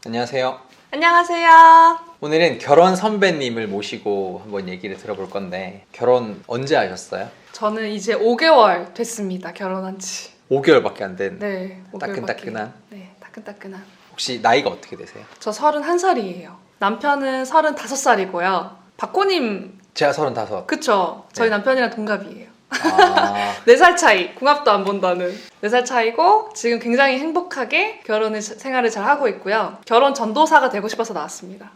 안녕하세요. 안녕하세요. 오늘은 결혼 선배님을 모시고 한번 얘기를 들어볼 건데, 결혼 언제 하셨어요? 저는 이제 5개월 됐습니다. 결혼한 지. 5개월밖에 안 된. 네, 5개월밖에. 따끈따끈한. 네, 따끈따끈한. 혹시 나이가 어떻게 되세요? 저 31살이에요. 남편은 35살이고요. 박고님, 제가 35. 그쵸? 저희 네. 남편이랑 동갑이에요. 아, 4살 차이, 궁합도 안 본다는 4살 차이고 지금 굉장히 행복하게 생활을 잘 하고 있고요. 결혼 전도사가 되고 싶어서 나왔습니다.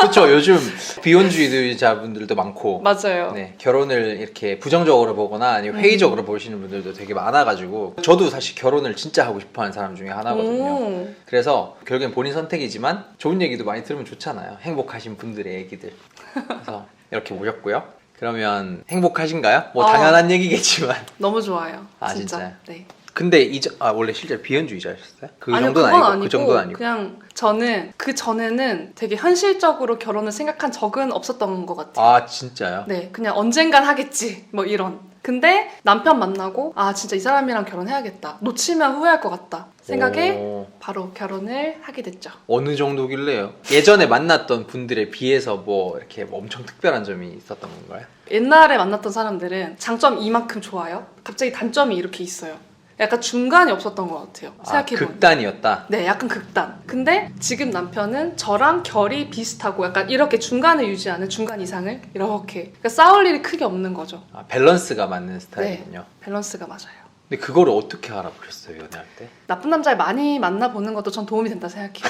그렇죠. 요즘 비혼주의자분들도 많고, 맞아요. 네, 결혼을 이렇게 부정적으로 보거나 아니면 회의적으로 보시는 분들도 되게 많아가지고, 저도 사실 결혼을 진짜 하고 싶어하는 사람 중에 하나거든요. 그래서 결국엔 본인 선택이지만 좋은 얘기도 많이 들으면 좋잖아요. 행복하신 분들의 얘기들. 그래서 이렇게 모셨고요. 그러면 행복하신가요? 뭐 당연한 얘기겠지만. 너무 좋아요. 아, 진짜. 진짜요? 네. 근데 원래 실제로 비혼주의자셨어요? 그 아니요, 정도는 그건 아니고, 그 정도는 아니고. 그냥 저는 그 전에는 되게 현실적으로 결혼을 생각한 적은 없었던 것 같아요. 아, 진짜요? 네, 그냥 언젠간 하겠지, 뭐 이런. 근데 남편 만나고 아 진짜 이 사람이랑 결혼해야겠다. 놓치면 후회할 것 같다 생각에 오, 바로 결혼을 하게 됐죠. 어느 정도길래요? 예전에 만났던 분들에 비해서 뭐 이렇게 뭐 엄청 특별한 점이 있었던 건가요? 옛날에 만났던 사람들은 장점 이만큼 좋아요. 갑자기 단점이 이렇게 있어요. 약간 중간이 없었던 것 같아요. 아, 생각해보면. 극단이었다? 네, 약간 극단. 근데 지금 남편은 저랑 결이 비슷하고 약간 이렇게 중간을 유지하는 중간 이상을 이렇게. 그러니까 싸울 일이 크게 없는 거죠. 아, 밸런스가 맞는 스타일이군요. 밸런스가 맞아요. 근데 그거를 어떻게 알아보셨어요, 연애할 때? 나쁜 남자를 많이 만나보는 것도 전 도움이 된다 생각해요.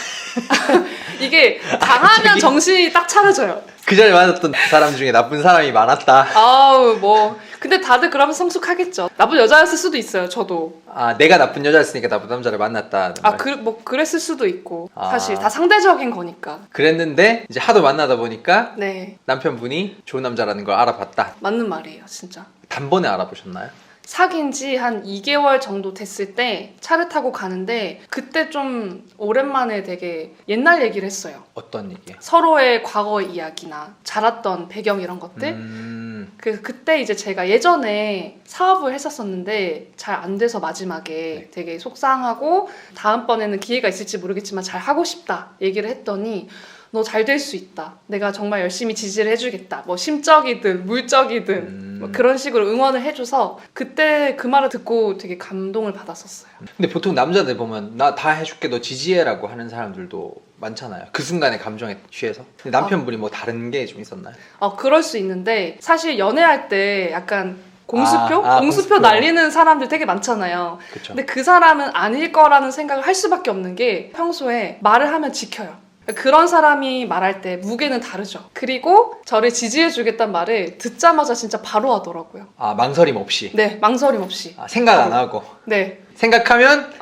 이게 강하면 갑자기? 정신이 딱 차려져요. 그 전에 만났던 사람 중에 나쁜 사람이 많았다. 아우 뭐 근데 다들 그러면 성숙하겠죠. 나쁜 여자였을 수도 있어요. 저도. 아, 내가 나쁜 여자였으니까 나쁜 남자를 만났다. 뭐 그랬을 수도 있고 아. 사실 다 상대적인 거니까. 그랬는데 이제 하도 만나다 보니까 네, 남편분이 좋은 남자라는 걸 알아봤다. 맞는 말이에요, 진짜. 단번에 알아보셨나요? 사귄 지 한 2개월 정도 됐을 때 차를 타고 가는데 그때 좀 오랜만에 되게 옛날 얘기를 했어요. 어떤 얘기요? 서로의 과거 이야기나 자랐던 배경 이런 것들. 그래서 그때 이제 제가 예전에 사업을 했었었는데 잘 안 돼서 마지막에 되게 속상하고 다음번에는 기회가 있을지 모르겠지만 잘 하고 싶다 얘기를 했더니 너 잘 될 수 있다. 내가 정말 열심히 지지를 해주겠다. 뭐 심적이든 물적이든 뭐 그런 식으로 응원을 해줘서 그때 그 말을 듣고 되게 감동을 받았었어요. 근데 보통 남자들 보면 나 다 해줄게 너 지지해라고 하는 사람들도 많잖아요. 그 순간의 감정에 취해서. 근데 남편분이 뭐 다른 게 좀 있었나요? 그럴 수 있는데 사실 연애할 때 약간 공수표? 공수표 공수표. 날리는 사람들 되게 많잖아요. 그쵸. 근데 그 사람은 아닐 거라는 생각을 할 수밖에 없는 게 평소에 말을 하면 지켜요. 그런 사람이 말할 때 무게는 다르죠. 그리고 저를 지지해주겠다는 말을 듣자마자 진짜 바로 하더라고요. 아, 망설임 없이. 네, 망설임 없이. 아, 생각 안 하고. 네, 생각하면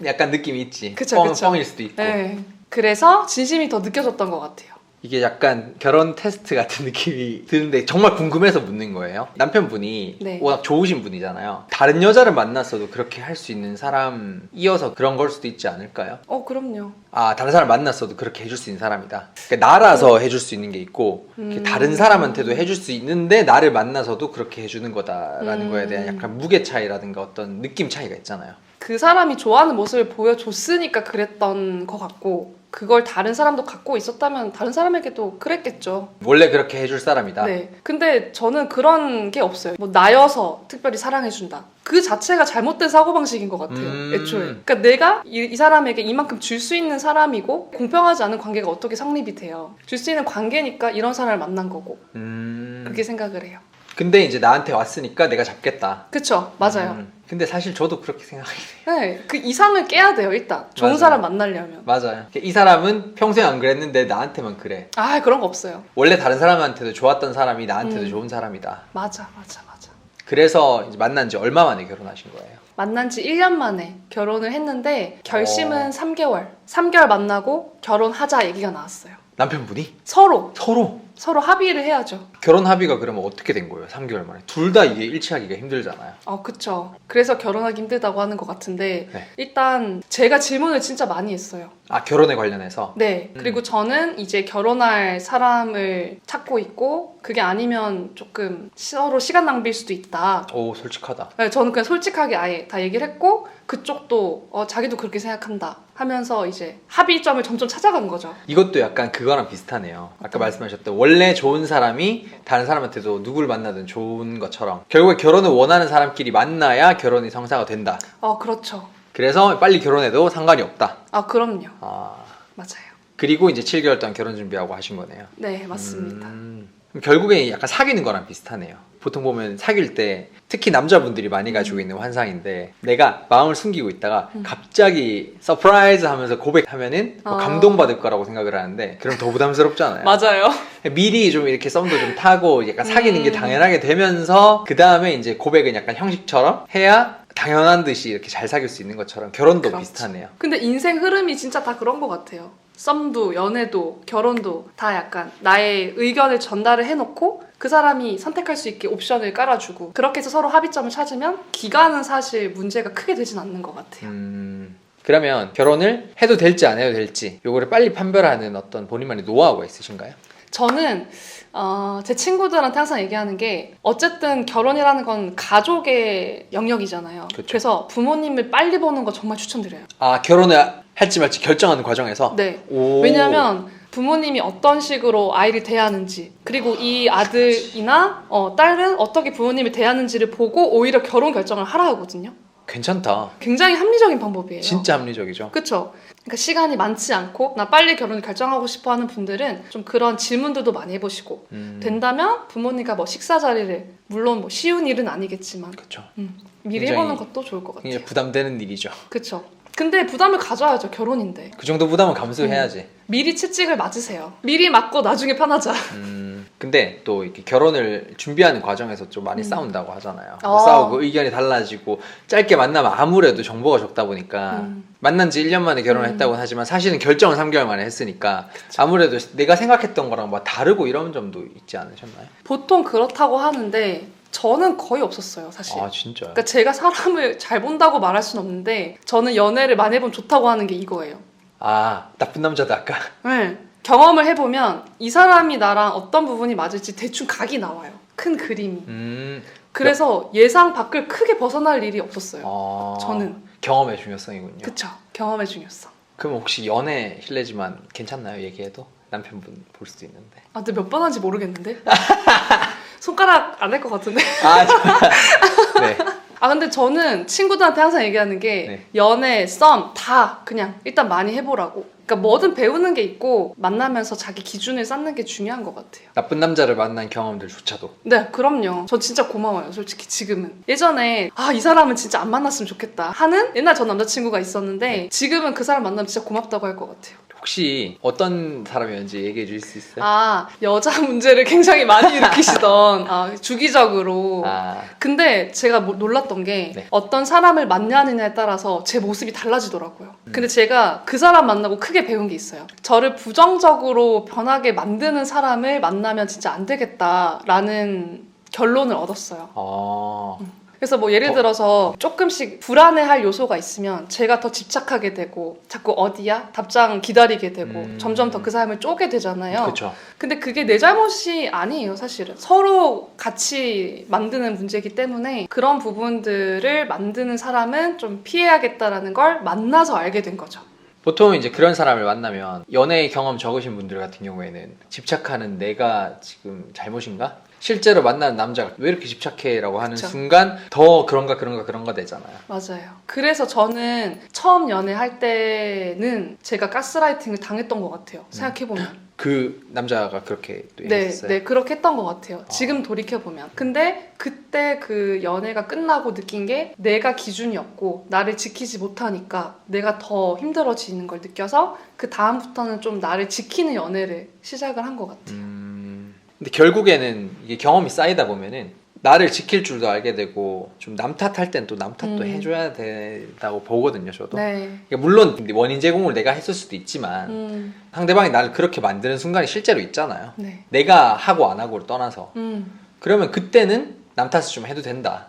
약간 느낌이 있지. 그쵸, 그쵸. 뻥일 수도 있고. 네. 그래서 진심이 더 느껴졌던 것 같아요. 이게 약간 결혼 테스트 같은 느낌이 드는데 정말 궁금해서 묻는 거예요. 남편분이 네. 워낙 좋으신 분이잖아요. 다른 여자를 만났어도 그렇게 할 수 있는 사람이어서 그런 걸 수도 있지 않을까요? 그럼요. 아, 다른 사람 만났어도 그렇게 해줄 수 있는 사람이다. 그러니까 나라서 해줄 수 있는 게 있고 다른 사람한테도 해줄 수 있는데 나를 만나서도 그렇게 해주는 거다라는 거에 대한 약간 무게 차이라든가 어떤 느낌 차이가 있잖아요. 그 사람이 좋아하는 모습을 보여줬으니까 그랬던 것 같고 그걸 다른 사람도 갖고 있었다면 다른 사람에게도 그랬겠죠. 원래 그렇게 해줄 사람이다. 네. 근데 저는 그런 게 없어요. 뭐 나여서 특별히 사랑해준다. 그 자체가 잘못된 사고방식인 것 같아요. 애초에. 그러니까 내가 이 사람에게 이만큼 줄 수 있는 사람이고 공평하지 않은 관계가 어떻게 성립이 돼요. 줄 수 있는 관계니까 이런 사람을 만난 거고. 그렇게 생각을 해요. 근데 이제 나한테 왔으니까 내가 잡겠다. 그쵸. 맞아요. 근데 사실 저도 그렇게 생각해요. 네. 그 이상을 깨야 돼요. 일단. 좋은 맞아요. 사람 만나려면. 맞아요. 이 사람은 평소에 안 그랬는데 나한테만 그래. 그런 거 없어요. 원래 다른 사람한테도 좋았던 사람이 나한테도 좋은 사람이다. 맞아. 그래서 이제 만난 지 얼마 만에 결혼하신 거예요? 만난 지 1년 만에 결혼을 했는데 결심은 3개월. 3개월 만나고 결혼하자 얘기가 나왔어요. 남편분이? 서로 서로 합의를 해야죠. 결혼 합의가 그러면 어떻게 된 거예요? 3개월 만에. 둘 다 이게 일치하기가 힘들잖아요. 그쵸. 그래서 결혼하기 힘들다고 하는 것 같은데 네. 일단 제가 질문을 진짜 많이 했어요. 아, 결혼에 관련해서? 네. 그리고 저는 이제 결혼할 사람을 찾고 있고 그게 아니면 조금 서로 시간 낭비일 수도 있다. 오, 솔직하다. 네, 저는 그냥 솔직하게 아예 다 얘기를 했고 그쪽도 자기도 그렇게 생각한다 하면서 이제 합의점을 점점 찾아간 거죠. 이것도 약간 그거랑 비슷하네요. 아까 말씀하셨던 원래 좋은 사람이 다른 사람한테도 누굴 만나든 좋은 것처럼 결국에 결혼을 원하는 사람끼리 만나야 결혼이 성사가 된다. 그렇죠. 그래서 빨리 결혼해도 상관이 없다. 그럼요. 맞아요. 그리고 이제 7개월 동안 결혼 준비하고 하신 거네요. 네, 맞습니다. 그럼 결국에 약간 사귀는 거랑 비슷하네요. 보통 보면 사귈 때 특히 남자분들이 많이 가지고 있는 환상인데 내가 마음을 숨기고 있다가 갑자기 서프라이즈 하면서 고백하면은 뭐 감동받을 거라고 생각을 하는데 그럼 더 부담스럽잖아요. 맞아요. 미리 좀 이렇게 썸도 좀 타고 약간 사귀는 게 당연하게 되면서 그 다음에 이제 고백은 약간 형식처럼 해야 당연한 듯이 이렇게 잘 사귈 수 있는 것처럼 결혼도 그렇죠. 비슷하네요. 근데 인생 흐름이 진짜 다 그런 것 같아요. 썸도 연애도 결혼도 다 약간 나의 의견을 전달을 해놓고 그 사람이 선택할 수 있게 옵션을 깔아주고 그렇게 해서 서로 합의점을 찾으면 기간은 사실 문제가 크게 되진 않는 것 같아요. 그러면 결혼을 해도 될지 안 해도 될지 요거를 빨리 판별하는 어떤 본인만의 노하우가 있으신가요? 저는 제 친구들한테 항상 얘기하는 게 어쨌든 결혼이라는 건 가족의 영역이잖아요. 그쵸. 그래서 부모님을 빨리 보는 거 정말 추천드려요. 아, 결혼을 할지 말지 결정하는 과정에서? 네. 오. 왜냐하면 부모님이 어떤 식으로 아이를 대하는지 그리고 이 아들이나 딸은 어떻게 부모님을 대하는지를 보고 오히려 결혼 결정을 하라 하거든요. 괜찮다. 굉장히 합리적인 방법이에요. 진짜 합리적이죠. 그쵸? 그러니까 시간이 많지 않고 나 빨리 결혼을 결정하고 싶어 하는 분들은 좀 그런 질문들도 많이 해보시고 된다면 부모님과 뭐 식사 자리를 물론 뭐 쉬운 일은 아니겠지만 그렇죠. 미리 해보는 것도 좋을 것 같아요. 굉장히 부담되는 일이죠. 그쵸? 근데 부담을 가져야죠. 결혼인데. 그 정도 부담은 감수해야지. 미리 채찍을 맞으세요. 미리 맞고 나중에 편하자. 근데 또 이렇게 결혼을 준비하는 과정에서 좀 많이 싸운다고 하잖아요. 뭐 어. 싸우고 의견이 달라지고 짧게 만나면 아무래도 정보가 적다 보니까 만난 지 1년 만에 결혼을 했다고는 하지만 사실은 결정은 3개월 만에 했으니까 아무래도 내가 생각했던 거랑 막 다르고 이런 점도 있지 않으셨나요? 보통 그렇다고 하는데 저는 거의 없었어요, 사실. 아, 진짜요? 그러니까 제가 사람을 잘 본다고 말할 순 없는데 저는 연애를 많이 해보면 좋다고 하는 게 이거예요. 아, 나쁜 남자다 아까. 네. 경험을 해보면 이 사람이 나랑 어떤 부분이 맞을지 대충 각이 나와요. 큰 그림이. 그래서 예상 밖을 크게 벗어날 일이 없었어요. 저는. 경험의 중요성이군요. 그쵸. 경험의 중요성. 그럼 혹시 연애 실례지만 괜찮나요? 얘기해도? 남편분 볼 수도 있는데. 근데 몇 번 한지 모르겠는데? 손가락 안 할 것 같은데? 네. 근데 저는 친구들한테 항상 얘기하는 게 네. 연애, 썸 다 그냥 일단 많이 해보라고. 그러니까 뭐든 배우는 게 있고 만나면서 자기 기준을 쌓는 게 중요한 것 같아요. 나쁜 남자를 만난 경험들조차도. 네, 그럼요. 전 진짜 고마워요, 솔직히 지금은. 예전에 이 사람은 진짜 안 만났으면 좋겠다 하는 옛날 전 남자친구가 있었는데 네. 지금은 그 사람 만나면 진짜 고맙다고 할 것 같아요. 혹시 어떤 사람이었는지 얘기해 주실 수 있어요? 여자 문제를 굉장히 많이 일으키시던 주기적으로. 근데 제가 놀랐던 게 네. 어떤 사람을 만나느냐에 따라서 제 모습이 달라지더라고요. 근데 제가 그 사람 만나고 크게 배운 게 있어요. 저를 부정적으로 변하게 만드는 사람을 만나면 진짜 안 되겠다라는 결론을 얻었어요. 그래서 뭐 예를 들어서 조금씩 불안해할 요소가 있으면 제가 더 집착하게 되고 자꾸 어디야? 답장 기다리게 되고 점점 더 그 사람을 쪼게 되잖아요. 그렇죠. 근데 그게 내 잘못이 아니에요, 사실은. 서로 같이 만드는 문제이기 때문에 그런 부분들을 만드는 사람은 좀 피해야겠다라는 걸 만나서 알게 된 거죠. 보통 이제 그런 사람을 만나면 연애 경험 적으신 분들 같은 경우에는 집착하는 내가 지금 잘못인가? 실제로 만나는 남자가 왜 이렇게 집착해? 라고 하는 그쵸. 순간 더 그런가 되잖아요. 맞아요. 그래서 저는 처음 연애할 때는 제가 가스라이팅을 당했던 것 같아요. 생각해보면. 그 남자가 그렇게 또 네, 했어요? 네, 그렇게 했던 것 같아요. 지금 돌이켜보면. 근데 그때 그 연애가 끝나고 느낀 게 내가 기준이었고 나를 지키지 못하니까 내가 더 힘들어지는 걸 느껴서 그 다음부터는 좀 나를 지키는 연애를 시작을 한 것 같아요. 근데 결국에는 이게 경험이 쌓이다 보면은 나를 지킬 줄도 알게 되고 좀 남 탓할 땐 또 남 탓도 해줘야 된다고 보거든요, 저도. 네. 그러니까 물론 원인 제공을 내가 했을 수도 있지만 상대방이 나를 그렇게 만드는 순간이 실제로 있잖아요. 네. 내가 하고 안 하고를 떠나서. 그러면 그때는 남 탓을 좀 해도 된다.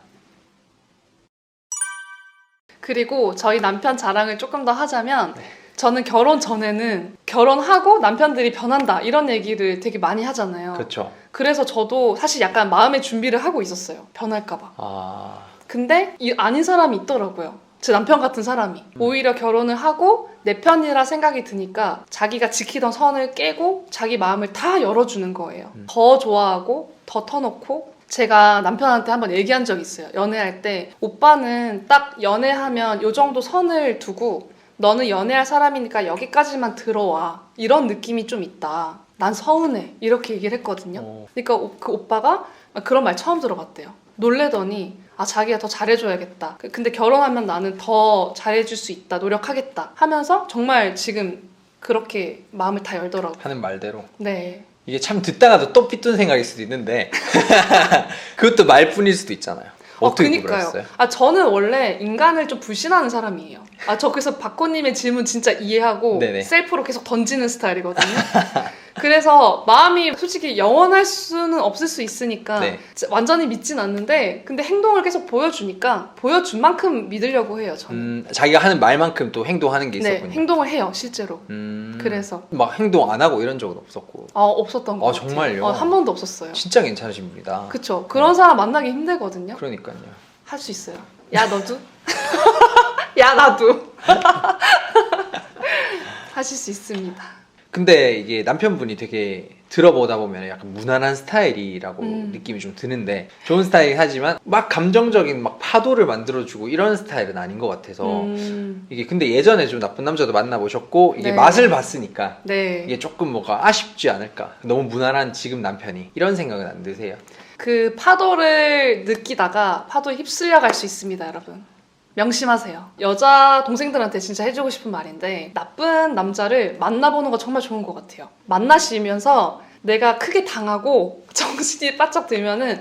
그리고 저희 남편 자랑을 조금 더 하자면 저는 결혼 전에는 결혼하고 남편들이 변한다 이런 얘기를 되게 많이 하잖아요. 그렇죠. 그래서 저도 사실 약간 마음의 준비를 하고 있었어요. 변할까 봐. 근데 아닌 사람이 있더라고요. 제 남편 같은 사람이. 오히려 결혼을 하고 내 편이라 생각이 드니까 자기가 지키던 선을 깨고 자기 마음을 다 열어주는 거예요. 더 좋아하고 더 터놓고. 제가 남편한테 한번 얘기한 적이 있어요. 연애할 때 오빠는 딱 연애하면 요 정도 선을 두고 너는 연애할 사람이니까 여기까지만 들어와. 이런 느낌이 좀 있다. 난 서운해. 이렇게 얘기를 했거든요. 그러니까 그 오빠가 그런 말 처음 들어봤대요. 놀래더니 자기가 더 잘해줘야겠다. 근데 결혼하면 나는 더 잘해줄 수 있다. 노력하겠다. 하면서 정말 지금 그렇게 마음을 다 열더라고요. 하는 말대로. 네. 이게 참 듣다가도 또 삐뚤 생각일 수도 있는데 그것도 말뿐일 수도 있잖아요. 어떻게 그랬어요? 저는 원래 인간을 좀 불신하는 사람이에요. 저 그래서 박고님의 질문 진짜 이해하고 네네. 셀프로 계속 던지는 스타일이거든요. 그래서 마음이 솔직히 영원할 수는 없을 수 있으니까 네. 완전히 믿진 않는데 근데 행동을 계속 보여주니까 보여준 만큼 믿으려고 해요. 저는. 자기가 하는 말만큼 또 행동하는 게 있었군요. 네, 행동을 해요 실제로. 그래서 막 행동 안 하고 이런 적은 없었고. 없었던 것 같아요. 정말요? 한 번도 없었어요. 진짜 괜찮으신 분이다. 그쵸. 그런 사람 만나기 힘들거든요. 그러니까요. 할 수 있어요. 야 너도? 야 나도. 하실 수 있습니다. 근데 이게 남편분이 되게 들어보다 보면 약간 무난한 스타일이라고 느낌이 좀 드는데 좋은 스타일이긴 하지만 막 감정적인 막 파도를 만들어주고 이런 스타일은 아닌 것 같아서 이게 근데 예전에 좀 나쁜 남자도 만나보셨고 이게 네. 맛을 봤으니까 네. 이게 조금 뭐가 아쉽지 않을까. 너무 무난한 지금 남편이 이런 생각은 안 드세요? 그 파도를 느끼다가 파도에 휩쓸려 갈 수 있습니다, 여러분. 명심하세요. 여자 동생들한테 진짜 해주고 싶은 말인데 나쁜 남자를 만나보는 거 정말 좋은 것 같아요. 만나시면서 내가 크게 당하고 정신이 바짝 들면은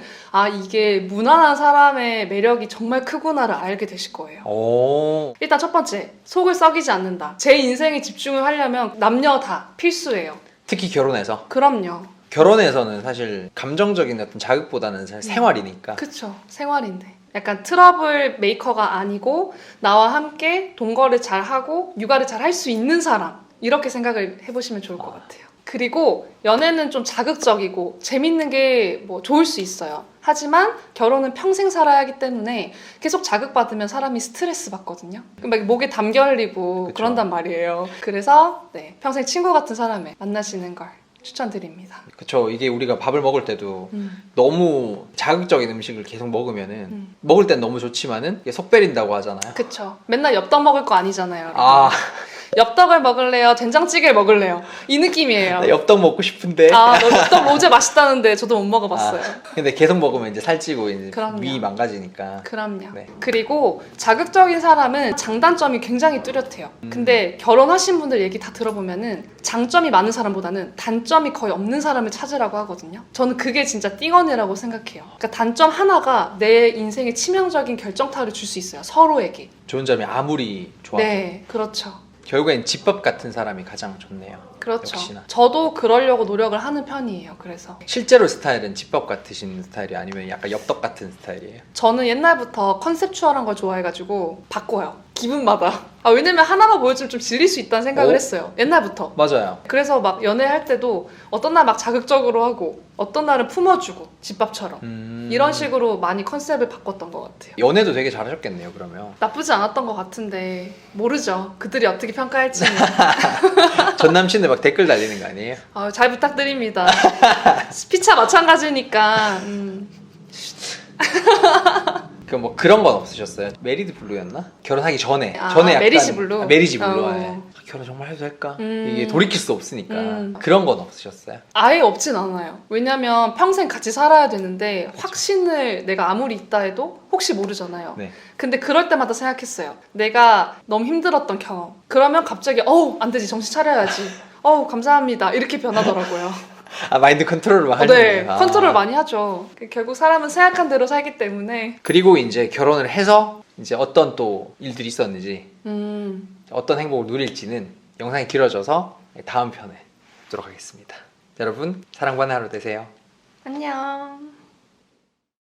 이게 무난한 사람의 매력이 정말 크구나를 알게 되실 거예요. 일단 첫 번째, 속을 썩이지 않는다. 제 인생에 집중을 하려면 남녀 다 필수예요. 특히 결혼해서. 그럼요. 결혼에서는 사실 감정적인 어떤 자극보다는 사실 생활이니까. 그쵸. 생활인데. 약간 트러블 메이커가 아니고 나와 함께 동거를 잘하고 육아를 잘 할 수 있는 사람. 이렇게 생각을 해보시면 좋을 것 같아요. 그리고 연애는 좀 자극적이고 재밌는 게 뭐 좋을 수 있어요. 하지만 결혼은 평생 살아야 하기 때문에 계속 자극받으면 사람이 스트레스 받거든요. 막 목에 담겨 흘리고 그쵸. 그런단 말이에요. 그래서 평생 친구 같은 사람을 만나시는 걸 추천드립니다. 그쵸. 이게 우리가 밥을 먹을 때도 너무 자극적인 음식을 계속 먹으면은 먹을 땐 너무 좋지만은 이게 속 베린다고 하잖아요. 그쵸. 맨날 엽떡 먹을 거 아니잖아요. 엽떡을 먹을래요? 된장찌개를 먹을래요? 이 느낌이에요. 나 엽떡 먹고 싶은데. 너 엽떡 로제 맛있다는데 저도 못 먹어봤어요. 근데 계속 먹으면 이제 살찌고 이제 그럼요. 위 망가지니까. 그럼요. 네. 그리고 자극적인 사람은 장단점이 굉장히 뚜렷해요. 근데 결혼하신 분들 얘기 다 들어보면은 장점이 많은 사람보다는 단점이 거의 없는 사람을 찾으라고 하거든요. 저는 그게 진짜 띵언이라고 생각해요. 그러니까 단점 하나가 내 인생에 치명적인 결정타를 줄 수 있어요. 서로에게. 좋은 점이 아무리 좋아도. 네, 그렇죠. 결국엔 집밥 같은 사람이 가장 좋네요. 그렇죠. 역시나. 저도 그러려고 노력을 하는 편이에요. 그래서 실제로 스타일은 집밥 같으신 스타일이 아니면 약간 엽떡 같은 스타일이에요? 저는 옛날부터 컨셉추얼한 걸 좋아해가지고 바꿔요. 기분마다. 왜냐면 하나만 보여주면 좀 질릴 수 있다는 생각을 했어요. 옛날부터. 맞아요. 그래서 막 연애할 때도 어떤 날 막 자극적으로 하고 어떤 날은 품어주고 집밥처럼 이런 식으로 많이 컨셉을 바꿨던 것 같아요. 연애도 되게 잘하셨겠네요, 그러면. 나쁘지 않았던 것 같은데 모르죠. 그들이 어떻게 평가할지는. 전 남친들 막 댓글 달리는 거 아니에요? 잘 부탁드립니다. 피차 마찬가지니까. 그 뭐 그런 건 없으셨어요? 메리드 블루였나? 결혼하기 전에. 전에 약간 메리지 블루. 메리지 블루. 결혼 정말 해도 될까? 이게 돌이킬 수 없으니까. 그런 건 없으셨어요? 아예 없진 않아요. 왜냐면 평생 같이 살아야 되는데 확신을 내가 아무리 있다 해도 혹시 모르잖아요. 네. 근데 그럴 때마다 생각했어요. 내가 너무 힘들었던 경험. 그러면 갑자기 안 되지, 정신 차려야지. 감사합니다. 이렇게 변하더라고요. 아, 마인드 컨트롤을 막 네, 하시네요. 컨트롤 많이 하죠. 결국 사람은 생각한 대로 살기 때문에. 그리고 이제 결혼을 해서 이제 어떤 또 일들이 있었는지 어떤 행복을 누릴지는 영상이 길어져서 다음 편에 보도록 하겠습니다. 여러분 사랑받는 하루 되세요. 안녕.